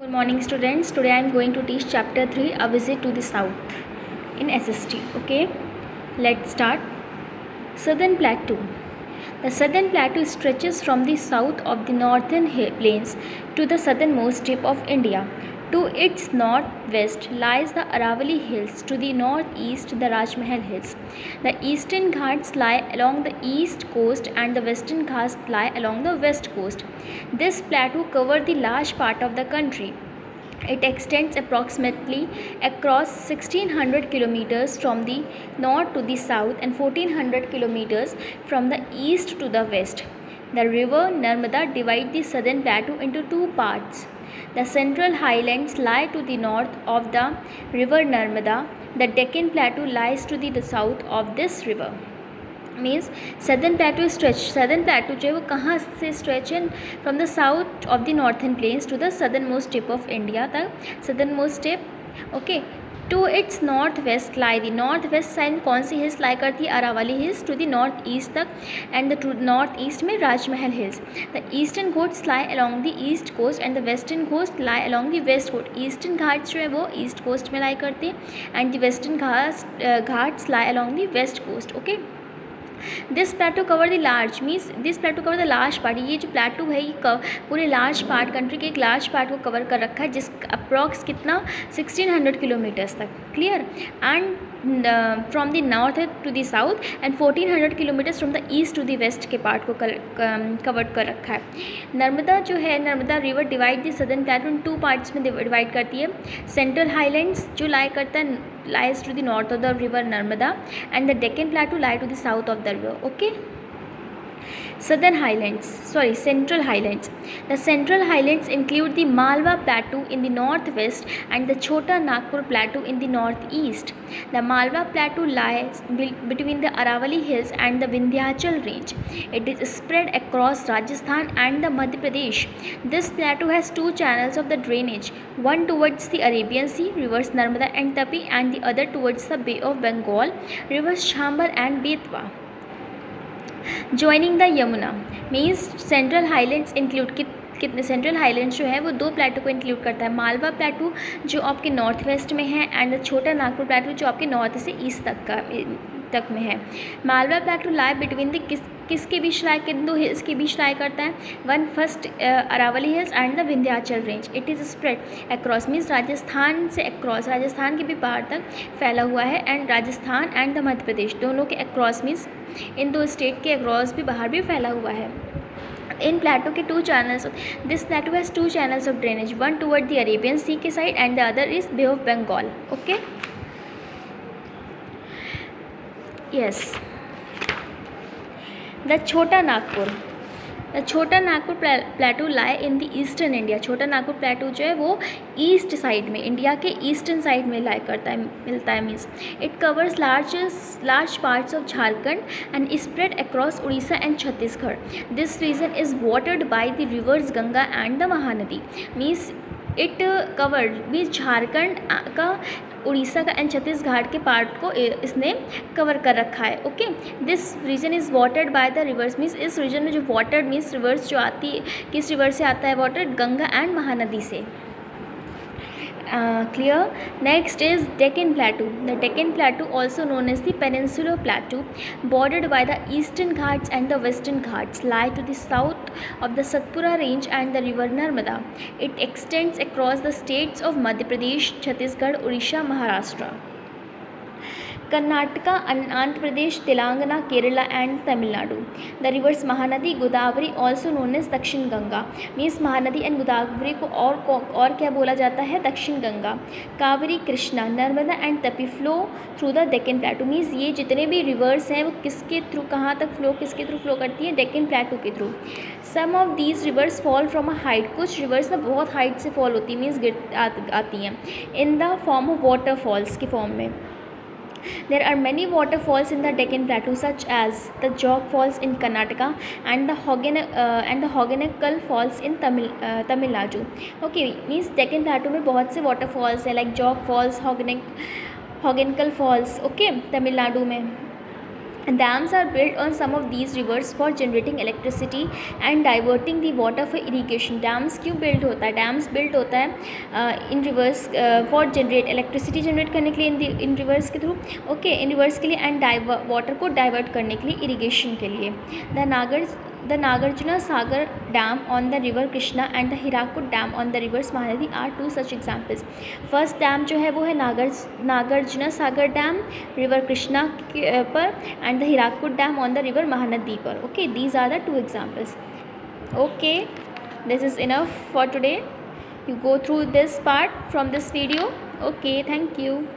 Good morning students. Today I am going to teach chapter 3, a visit to the south in SST. Okay, let's start. Southern Plateau. The Southern Plateau stretches from the south of the northern plains to the southernmost tip of India. To its northwest lies the Aravalli Hills, to the northeast the Rajmahal Hills. The eastern Ghats lie along the east coast and the western Ghats lie along the west coast. This plateau covers the large part of the country. It extends approximately across 1600 kilometers from the north to the south and 1400 kilometers from the east to the west. The river Narmada divides the southern plateau into two parts. The central highlands lie to the north of the river Narmada. The Deccan Plateau lies to the south of this river. Means southern plateau जो है वो कहाँ से stretch है from the south of the northern plains to the southernmost tip of India तक southernmost tip okay to its north west lie the north west side कौन सी hills lie करती है Aravalli hills to the north east तक and the to north east में Rajmahal hills the Eastern Ghats lie along the east coast and the western coast lie along the west coast eastern Ghats जो है वो east coast में lie करते हैं and the western Ghats lie along the west coast okay this plateau cover the large means this plateau cover the large part ये जो प्लेटो है ये पूरे लार्ज पार्ट कंट्री के एक लार्ज पार्ट को कवर कर रखा है जिस अप्रॉक्स कितना 1600 किलोमीटर्स तक clear and from the north to the south and 1400 kilometres from the east to the west के पार्ट को कवर कर रखा है नर्मदा जो है Narmada river divide the southern plateau in two parts में डिवाइड करती है सेंट्रल हाईलैंड्स जो लाई करता है lies to the north of the river Narmada and the Deccan Plateau lie to the south of the river. Okay. Central Highlands. The Central Highlands include the Malwa Plateau in the northwest and the Chota Nagpur Plateau in the northeast. The Malwa Plateau lies between the Aravalli Hills and the Vindhyachal Range. It is spread across Rajasthan and the Madhya Pradesh. This plateau has two channels of the drainage, one towards the Arabian Sea, rivers Narmada and Tapi, and the other towards the Bay of Bengal, rivers Chambar and Betwa. Joining the Yamuna means central highlands include कितने central highlands जो है वो दो प्लेटो को include करता है मालवा प्लेटो जो आपके नॉर्थ वेस्ट में है एंड छोटा नागपुर प्लेटो जो आपके नॉर्थ से ईस्ट तक में है मालवा प्लेटो लाई बिटवीन द किसके बीच लाई किन दो हिल्स के बीच लाई करता है one first Aravali hills and the Vindhyachal range it is spread across means Rajasthan से अक्रॉस राजस्थान के भी बाहर तक फैला हुआ है and Rajasthan and the Madhya Pradesh दोनों के अक्रॉस मीन्स इन दो स्टेट के अक्रॉस भी बाहर भी फैला हुआ है इन प्लेटो के two channels this plateau has two channels of drainage one toward the Arabian Sea के side and the other is Bay of Bengal okay yes the Chota Nagpur plateau lie in the eastern India Chota Nagpur plateau जो है वो east side में India के eastern side में lie करता है मिलता है means it covers large parts of Jharkhand and spread across Orissa and Chhattisgarh this region is watered by the rivers Ganga and the Mahanadi means it covered means Jharkhand का उड़ीसा का एंड छत्तीसगढ़ के पार्ट को इसने कवर कर रखा है okay this region is watered by the rivers means इस region में जो वाटर्ड मीन्स रिवर्स जो आती है किस रिवर से आता है वाटर गंगा एंड महानदी से clear next is Deccan Plateau the Deccan Plateau also known as the Peninsular Plateau bordered by the eastern Ghats and the western Ghats lie to the south of the Satpura range and the river Narmada it extends across the states of Madhya Pradesh Chhattisgarh Odisha Maharashtra Karnataka, Andhra Pradesh, Telangana, Kerala and Tamil Nadu. The rivers Mahanadi, Godavari also known as Dakshin Ganga means Mahanadi and Godavari को और क्या बोला जाता है Dakshin Ganga Kaveri Krishna Narmada and Tapi flow through the Deccan plateau means ये जितने भी reverse हैं वो किसके थ्रू कहाँ तक किसके थ्रू फ्लो करती है डेक्कन प्लेटो के through some of these rivers fall from a height कुछ रिवर्स ना बहुत हाइट से फॉल होती है मीन्स आती हैं in the form of waterfalls के फॉर्म में There are many waterfalls in the Deccan Plateau such as the Jog Falls in Karnataka and the Hogenakkal Falls in Tamil Nadu. Okay, means Deccan Plateau में बहुत से waterfalls है like Jog Falls, Hogenakkal Falls. Okay, Tamil Nadu में Dams are built on some of these rivers for generating electricity and diverting the water for irrigation. Dams क्यों built होता है? Dams built होता है in rivers for generate electricity generate करने के लिए in rivers के through, okay, in rivers के लिए and water को divert करने के लिए irrigation के लिए. The Nagarjuna Sagar Dam on the river Krishna and the Hirakud Dam on the rivers Mahanadi are two such examples. First dam जो है वो है नागार्जुना सागर डैम रिवर कृष्णा पर and the Hirakud Dam on the river Mahanadi par. Okay, these are the two examples. Okay, this is enough for today. You go through this part from this video. Okay, thank you.